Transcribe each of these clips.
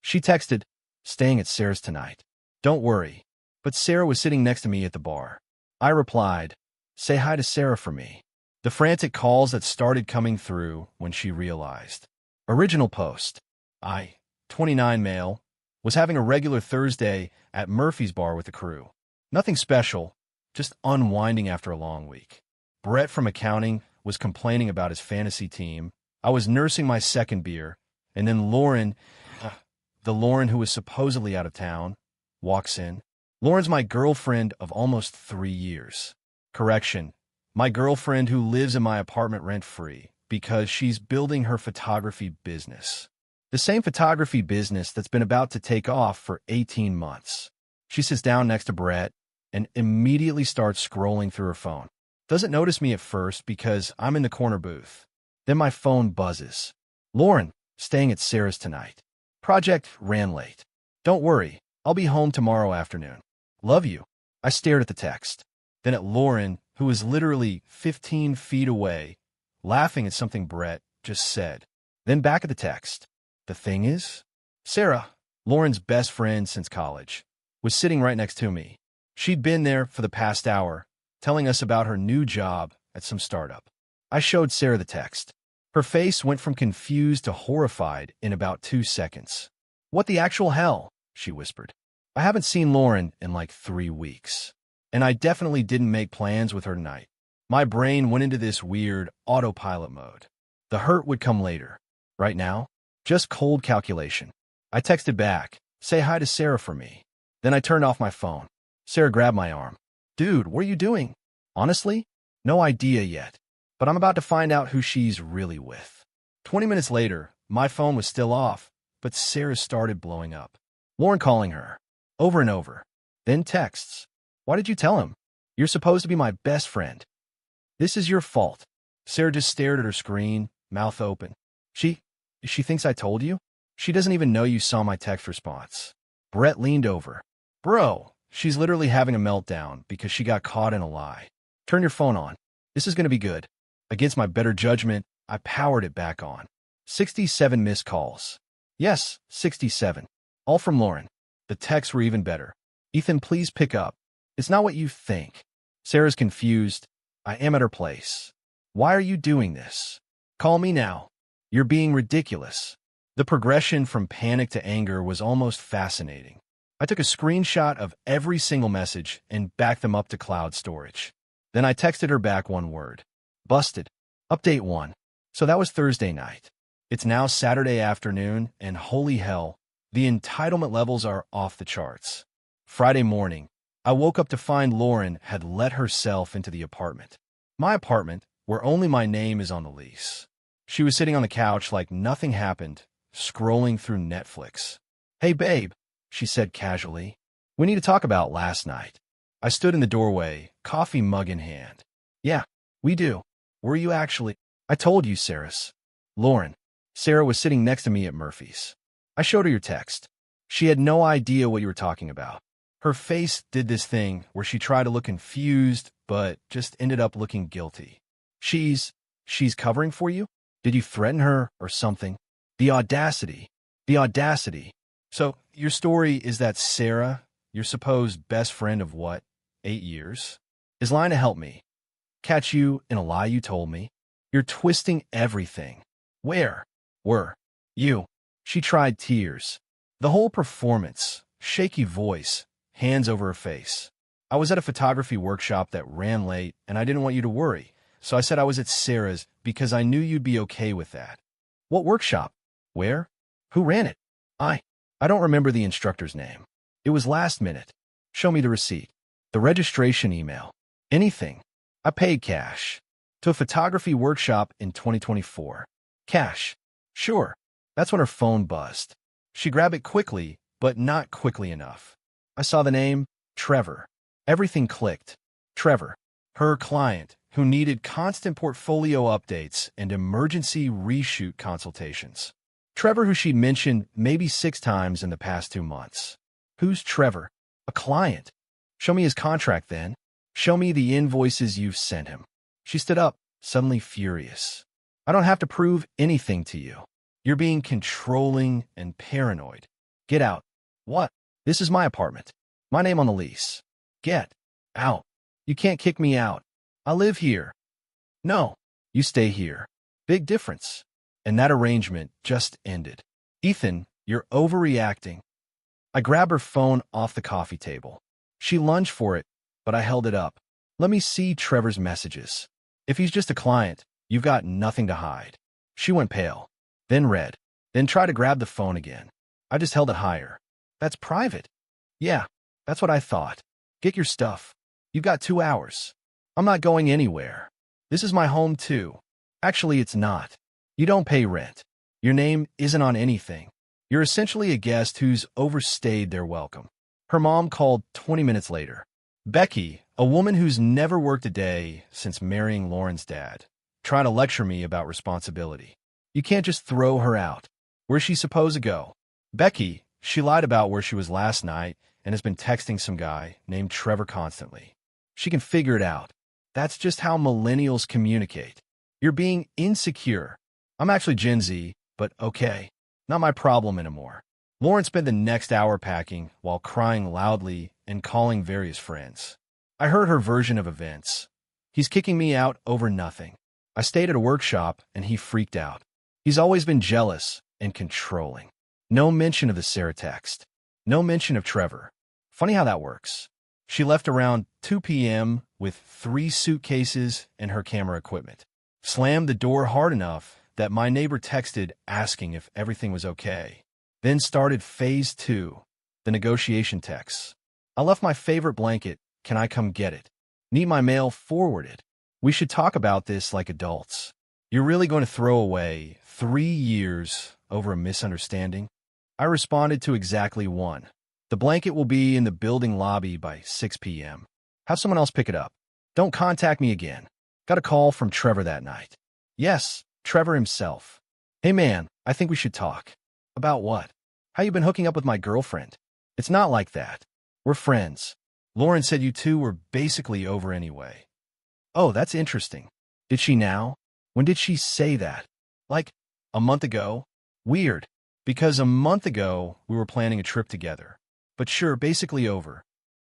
She texted, "Staying at Sarah's tonight. Don't worry." But Sarah was sitting next to me at the bar. I replied, "Say hi to Sarah for me." The frantic calls that started coming through when she realized. Original post. I, 29 male, was having a regular Thursday at Murphy's bar with the crew. Nothing special, just unwinding after a long week. Brett from accounting was complaining about his fantasy team. I was nursing my second beer, and then Lauren, the Lauren who was supposedly out of town, walks in. Lauren's my girlfriend of almost 3 years. Correction, my girlfriend who lives in my apartment rent-free because she's building her photography business. The same photography business that's been about to take off for 18 months. She sits down next to Brett and immediately starts scrolling through her phone. Doesn't notice me at first because I'm in the corner booth. Then my phone buzzes. "Lauren, staying at Sarah's tonight. Project ran late. Don't worry, I'll be home tomorrow afternoon. Love you." I stared at the text, then at Lauren, who was literally 15 feet away, laughing at something Brett just said. Then back at the text. The thing is, Sarah, Lauren's best friend since college, was sitting right next to me. She'd been there for the past hour, telling us about her new job at some startup. I showed Sarah the text. Her face went from confused to horrified in about 2 seconds. "What the actual hell?" she whispered. I haven't seen Lauren in like 3 weeks, and I definitely didn't make plans with her tonight. My brain went into this weird autopilot mode. The hurt would come later. Right now, just cold calculation. I texted back, "Say hi to Sarah for me." Then I turned off my phone. Sarah grabbed my arm. "Dude, what are you doing?" "Honestly, no idea yet, but I'm about to find out who she's really with." 20 minutes later, my phone was still off, but Sarah started blowing up. Lauren calling her, over and over. Then texts. "Why did you tell him? You're supposed to be my best friend. This is your fault." Sarah just stared at her screen, mouth open. She thinks I told you? She doesn't even know you saw my text response." Brett leaned over. "Bro, she's literally having a meltdown because she got caught in a lie. Turn your phone on. This is going to be good." Against my better judgment, I powered it back on. 67 missed calls. Yes, 67. All from Lauren. The texts were even better. "Ethan, please pick up. It's not what you think." Sarah's confused. "I am at her place." "Why are you doing this? Call me now. You're being ridiculous." The progression from panic to anger was almost fascinating. I took a screenshot of every single message and backed them up to cloud storage. Then I texted her back one word. "Busted. Update 1. So that was Thursday night. It's now Saturday afternoon, and holy hell, the entitlement levels are off the charts. Friday morning, I woke up to find Lauren had let herself into the apartment. My apartment, where only my name is on the lease. She was sitting on the couch like nothing happened, scrolling through Netflix. "Hey, babe," she said casually. "We need to talk about last night." I stood in the doorway, coffee mug in hand. "Yeah, we do. Were you actually?" "I told you, Sarah's." "Lauren." Sarah was sitting next to me at Murphy's. I showed her your text. She had no idea what you were talking about. Her face did this thing where she tried to look confused, but just ended up looking guilty. She's covering for you? Did you threaten her or something?" The audacity. The audacity. "So, your story is that Sarah, your supposed best friend of what, 8 years, is lying to help me. Catch you in a lie you told me. You're twisting everything. Where were you?" She tried tears. The whole performance, shaky voice, hands over her face. "I was at a photography workshop that ran late, and I didn't want you to worry. So I said I was at Sarah's because I knew you'd be okay with that." "What workshop? Where? Who ran it?" I don't remember the instructor's name. It was last minute. Show me the receipt. The registration email. Anything. I paid cash. To a photography workshop in 2024. Cash. Sure. That's when her phone buzzed. She grabbed it quickly, but not quickly enough. I saw the name, Trevor. Everything clicked. Trevor. Her client, who needed constant portfolio updates and emergency reshoot consultations. Trevor, who she'd mentioned maybe 6 times in the past 2 months. Who's Trevor? A client. Show me his contract then. Show me the invoices you've sent him. She stood up, suddenly furious. "I don't have to prove anything to you. You're being controlling and paranoid. Get out. What? This is my apartment. My name on the lease. Get out. You can't kick me out. I live here. No. You stay here. Big difference. And that arrangement just ended. Ethan, you're overreacting. I grabbed her phone off the coffee table. She lunged for it, but I held it up. Let me see Trevor's messages. If he's just a client, you've got nothing to hide. She went pale, then red, then tried to grab the phone again. I just held it higher. That's private. Yeah, that's what I thought. Get your stuff. You've got 2 hours. I'm not going anywhere. This is my home too. Actually, it's not. You don't pay rent. Your name isn't on anything. You're essentially a guest who's overstayed their welcome. Her mom called 20 minutes later. Becky, a woman who's never worked a day since marrying Lauren's dad, trying to lecture me about responsibility. You can't just throw her out. Where's she supposed to go? Becky, she lied about where she was last night and has been texting some guy named Trevor constantly. She can figure it out. That's just how millennials communicate. You're being insecure. I'm actually Gen Z, but okay. Not my problem anymore. Lauren spent the next hour packing while crying loudly and calling various friends. I heard her version of events. He's kicking me out over nothing. I stayed at a workshop and he freaked out. He's always been jealous and controlling. No mention of the Sarah text. No mention of Trevor. Funny how that works. She left around 2 p.m. with 3 suitcases and her camera equipment. Slammed the door hard enough that my neighbor texted asking if everything was okay. Then started phase 2, the negotiation texts. I left my favorite blanket. Can I come get it? Need my mail forwarded. We should talk about this like adults. You're really going to throw away 3 years over a misunderstanding? I responded to exactly one. The blanket will be in the building lobby by 6 p.m. Have someone else pick it up. Don't contact me again. Got a call from Trevor that night. Yes, Trevor himself. Hey man, I think we should talk. About what? How you been hooking up with my girlfriend? It's not like that. We're friends. Lauren said you two were basically over anyway. Oh, that's interesting. Did she now? When did she say that? Like, a month ago? Weird, because a month ago we were planning a trip together. But sure, basically over.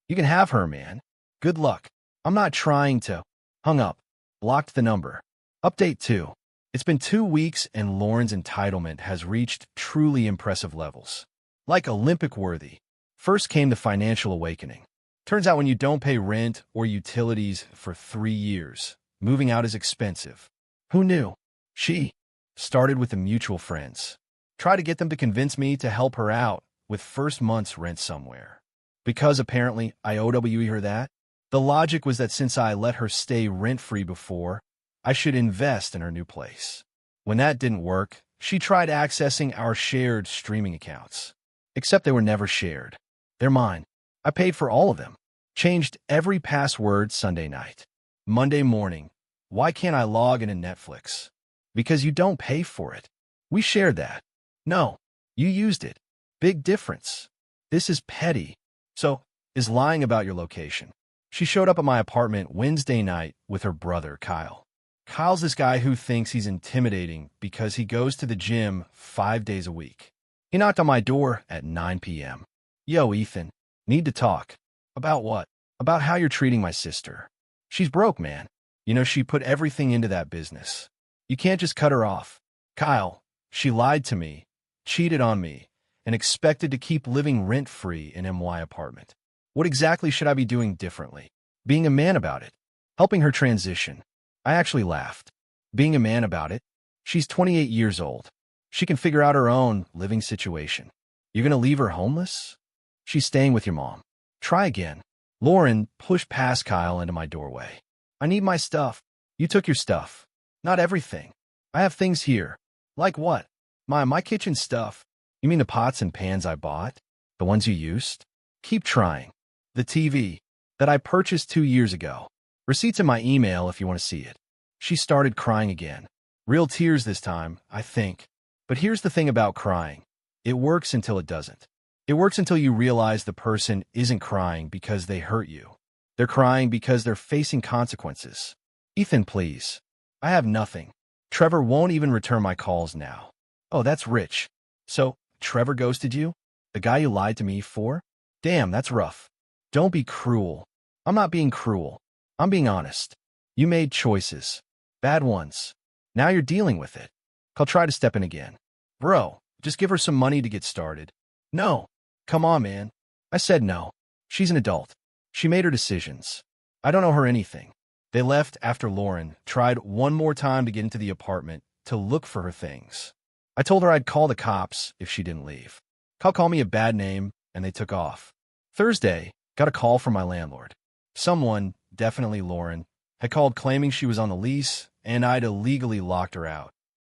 You can have her, man. Good luck. I'm not trying to. Hung up. Blocked the number. Update 2. It's been 2 weeks and Lauren's entitlement has reached truly impressive levels. Like Olympic-worthy. First came the financial awakening. Turns out when you don't pay rent or utilities for 3 years, moving out is expensive. Who knew? She started with the mutual friends. Tried to get them to convince me to help her out with first month's rent somewhere. Because apparently I OWE her that. The logic was that since I let her stay rent-free before, I should invest in her new place. When that didn't work, she tried accessing our shared streaming accounts. Except they were never shared. They're mine. I paid for all of them. Changed every password Sunday night. Monday morning. Why can't I log into Netflix? Because you don't pay for it. We shared that. No, you used it. Big difference. This is petty. So, is lying about your location. She showed up at my apartment Wednesday night with her brother, Kyle. Kyle's this guy who thinks he's intimidating because he goes to the gym 5 days a week. He knocked on my door at 9 p.m. Yo, Ethan. Need to talk. About what? About how you're treating my sister. She's broke, man. You know, she put everything into that business. You can't just cut her off. Kyle, she lied to me, cheated on me, and expected to keep living rent-free in MY apartment. What exactly should I be doing differently? Being a man about it. Helping her transition. I actually laughed. Being a man about it? She's 28 years old. She can figure out her own living situation. You're gonna leave her homeless? She's staying with your mom. Try again. Lauren pushed past Kyle into my doorway. I need my stuff. You took your stuff. Not everything. I have things here. Like what? My kitchen stuff. You mean the pots and pans I bought? The ones you used? Keep trying. The TV that I purchased 2 years ago. Receipts in my email if you want to see it. She started crying again. Real tears this time, I think. But here's the thing about crying. It works until it doesn't. It works until you realize the person isn't crying because they hurt you. They're crying because they're facing consequences. Ethan, please. I have nothing. Trevor won't even return my calls now. Oh, that's rich. So, Trevor ghosted you? The guy you lied to me for? Damn, that's rough. Don't be cruel. I'm not being cruel. I'm being honest. You made choices. Bad ones. Now you're dealing with it. I'll try to step in again. Bro, just give her some money to get started. No. Come on, man. I said no. She's an adult. She made her decisions. I don't owe her anything. They left after Lauren tried one more time to get into the apartment to look for her things. I told her I'd call the cops if she didn't leave. They'll call me a bad name, and they took off. Thursday, got a call from my landlord. Someone, definitely Lauren, had called claiming she was on the lease, and I'd illegally locked her out.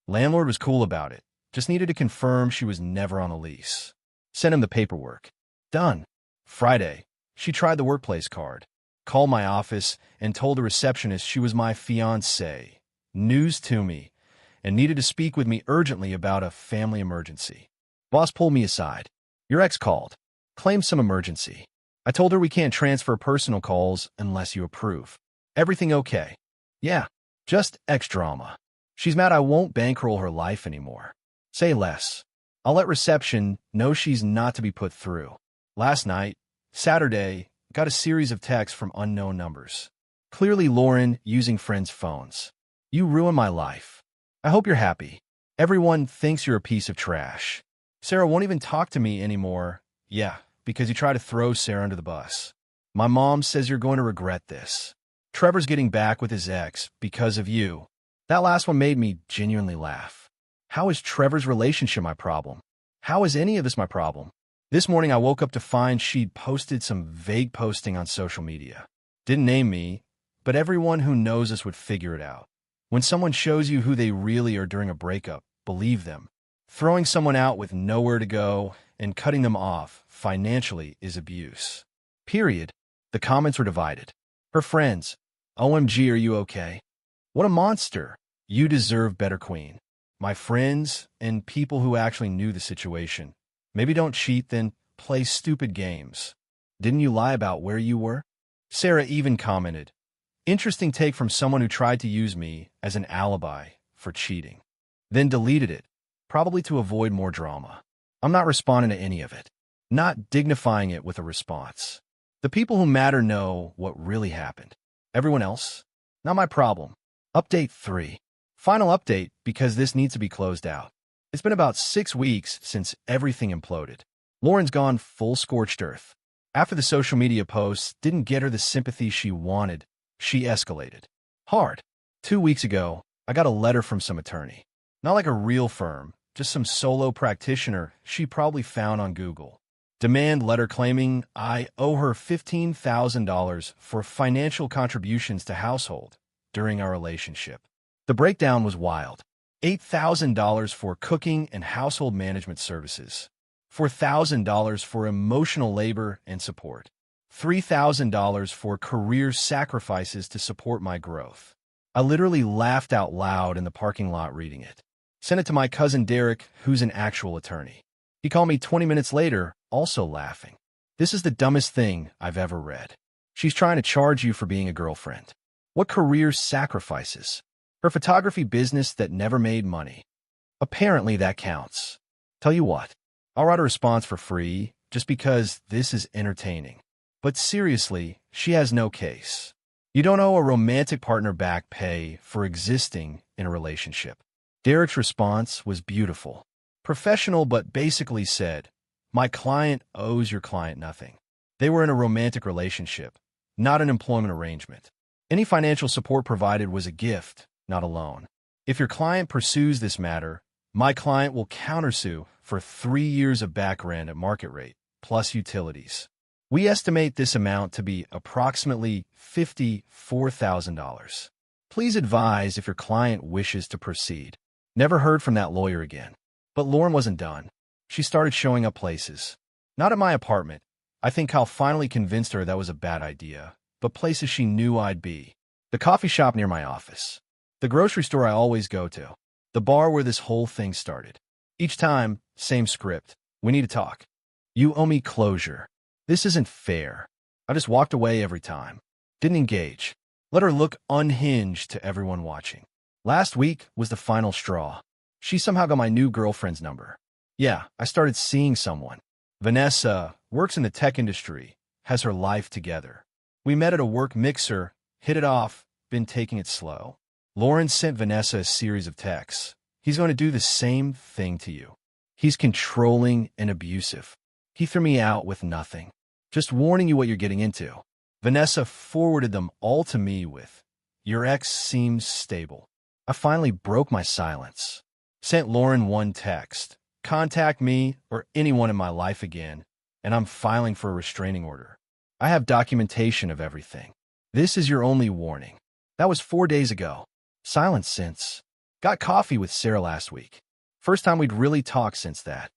Landlord was cool about it, just needed to confirm she was never on a lease. Sent him the paperwork. Done. Friday, she tried the workplace card, called my office, and told the receptionist she was my fiancée. News to me, and needed to speak with me urgently about a family emergency. Boss pulled me aside. Your ex called. Claimed some emergency. I told her we can't transfer personal calls unless you approve. Everything okay? Yeah, just ex drama. She's mad I won't bankroll her life anymore. Say less. I'll let reception know she's not to be put through. Last night, Saturday, got a series of texts from unknown numbers. Clearly Lauren using friends' phones. You ruined my life. I hope you're happy. Everyone thinks you're a piece of trash. Sarah won't even talk to me anymore. Yeah, because you try to throw Sarah under the bus. My mom says you're going to regret this. Trevor's getting back with his ex because of you. That last one made me genuinely laugh. How is Trevor's relationship my problem? How is any of this my problem? This morning I woke up to find she'd posted some vague posting on social media. Didn't name me, but everyone who knows us would figure it out. When someone shows you who they really are during a breakup, believe them. Throwing someone out with nowhere to go and cutting them off financially is abuse. Period. The comments were divided. Her friends, OMG, are you okay? What a monster. You deserve better, queen. My friends and people who actually knew the situation. Maybe don't cheat, then play stupid games. Didn't you lie about where you were? Sarah even commented, interesting take from someone who tried to use me as an alibi for cheating. Then deleted it, probably to avoid more drama. I'm not responding to any of it. Not dignifying it with a response. The people who matter know what really happened. Everyone else? Not my problem. Update 3. Final update because this needs to be closed out. It's been about 6 weeks since everything imploded. Lauren's gone full scorched earth. After the social media posts didn't get her the sympathy she wanted, she escalated. Hard. 2 weeks ago, I got a letter from some attorney. Not like a real firm, just some solo practitioner she probably found on Google. Demand letter claiming I owe her $15,000 for financial contributions to household during our relationship. The breakdown was wild. $8,000 for cooking and household management services. $4,000 for emotional labor and support. $3,000 for career sacrifices to support my growth. I literally laughed out loud in the parking lot reading it. Sent it to my cousin Derek, who's an actual attorney. He called me 20 minutes later, also laughing. This is the dumbest thing I've ever read. She's trying to charge you for being a girlfriend. What career sacrifices? Her photography business that never made money. Apparently that counts. Tell you what, I'll write a response for free just because this is entertaining. But seriously, she has no case. You don't owe a romantic partner back pay for existing in a relationship. Derek's response was beautiful. Professional, but basically said, my client owes your client nothing. They were in a romantic relationship, not an employment arrangement. Any financial support provided was a gift, not a loan. If your client pursues this matter, my client will countersue for 3 years of back rent at market rate, plus utilities. We estimate this amount to be approximately $54,000. Please advise if your client wishes to proceed. Never heard from that lawyer again. But Lauren wasn't done. She started showing up places. Not at my apartment. I think Kyle finally convinced her that was a bad idea, but places she knew I'd be. The coffee shop near my office. The grocery store I always go to. The bar where this whole thing started. Each time, same script. We need to talk. You owe me closure. This isn't fair. I just walked away every time. Didn't engage. Let her look unhinged to everyone watching. Last week was the final straw. She somehow got my new girlfriend's number. Yeah, I started seeing someone. Vanessa works in the tech industry, has her life together. We met at a work mixer, hit it off, been taking it slow. Lauren sent Vanessa a series of texts. He's going to do the same thing to you. He's controlling and abusive. He threw me out with nothing. Just warning you what you're getting into. Vanessa forwarded them all to me with, "Your ex seems stable." I finally broke my silence. Sent Lauren one text. "Contact me or anyone in my life again, and I'm filing for a restraining order. I have documentation of everything. This is your only warning." That was 4 days ago. Silence since. Got coffee with Sarah last week. First time we'd really talked since that.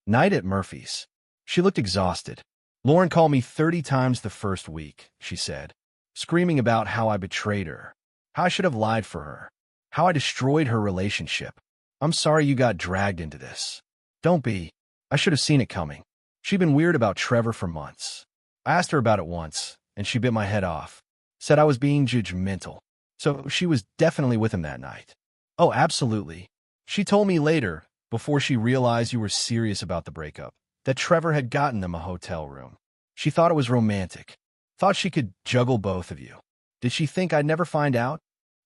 Night at Murphy's. She looked exhausted. "Lauren called me 30 times the first week," she said, screaming about how I betrayed her, how I should have lied for her, how I destroyed her relationship. "I'm sorry you got dragged into this." "Don't be. I should have seen it coming." She'd been weird about Trevor for months. I asked her about it once, and she bit my head off. Said I was being judgmental. So she was definitely with him that night. "Oh, absolutely." She told me later, before she realized you were serious about the breakup, that Trevor had gotten them a hotel room. She thought it was romantic. Thought she could juggle both of you. Did she think I'd never find out?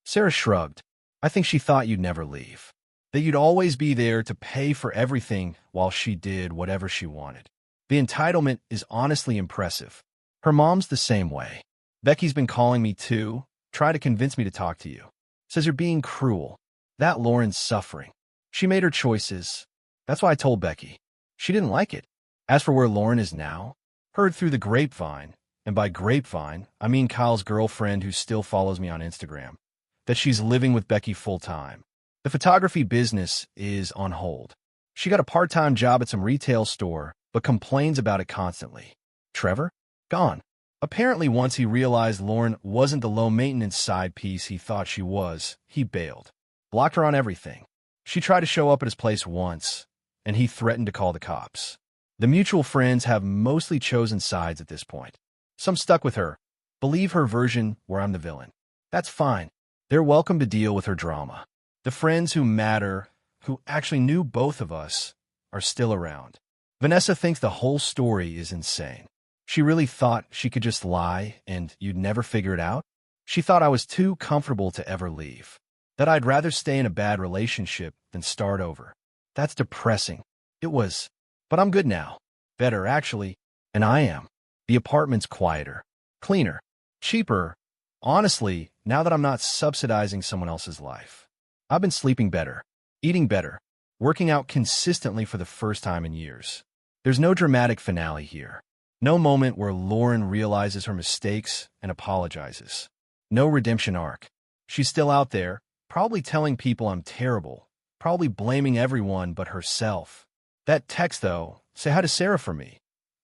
Sarah shrugged. "I think she thought you'd never leave. That you'd always be there to pay for everything while she did whatever she wanted. The entitlement is honestly impressive. Her mom's the same way. Becky's been calling me too, trying to convince me to talk to you. Says you're being cruel. That Lauren's suffering. She made her choices. That's why I told Becky. She didn't like it. As for where Lauren is now, heard through the grapevine, and by grapevine, I mean Kyle's girlfriend who still follows me on Instagram, that she's living with Becky full-time. The photography business is on hold. She got a part-time job at some retail store, but complains about it constantly. Trevor? Gone. Apparently once he realized Lauren wasn't the low-maintenance side piece he thought she was, he bailed. Blocked her on everything. She tried to show up at his place once, and he threatened to call the cops. The mutual friends have mostly chosen sides at this point. Some stuck with her, believe her version where I'm the villain. That's fine. They're welcome to deal with her drama. The friends who matter, who actually knew both of us, are still around. Vanessa thinks the whole story is insane. She really thought she could just lie and you'd never figure it out? She thought I was too comfortable to ever leave. That I'd rather stay in a bad relationship than start over. That's depressing. It was. But I'm good now. Better, actually. And I am. The apartment's quieter, cleaner, cheaper. Honestly, now that I'm not subsidizing someone else's life. I've been sleeping better, eating better, working out consistently for the first time in years. There's no dramatic finale here. No moment where Lauren realizes her mistakes and apologizes. No redemption arc. She's still out there, probably telling people I'm terrible, probably blaming everyone but herself. That text, though, "Say hi to Sarah for me,"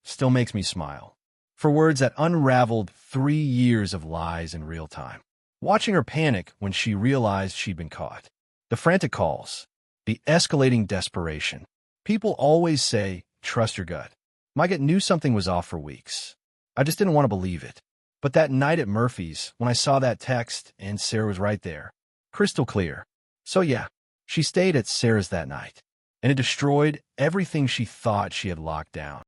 still makes me smile. For words that unraveled 3 years of lies in real time. Watching her panic when she realized she'd been caught. The frantic calls. The escalating desperation. People always say, trust your gut. My gut knew something was off for weeks. I just didn't want to believe it. But that night at Murphy's, when I saw that text and Sarah was right there, crystal clear. So yeah, she stayed at Sarah's that night. And it destroyed everything she thought she had locked down.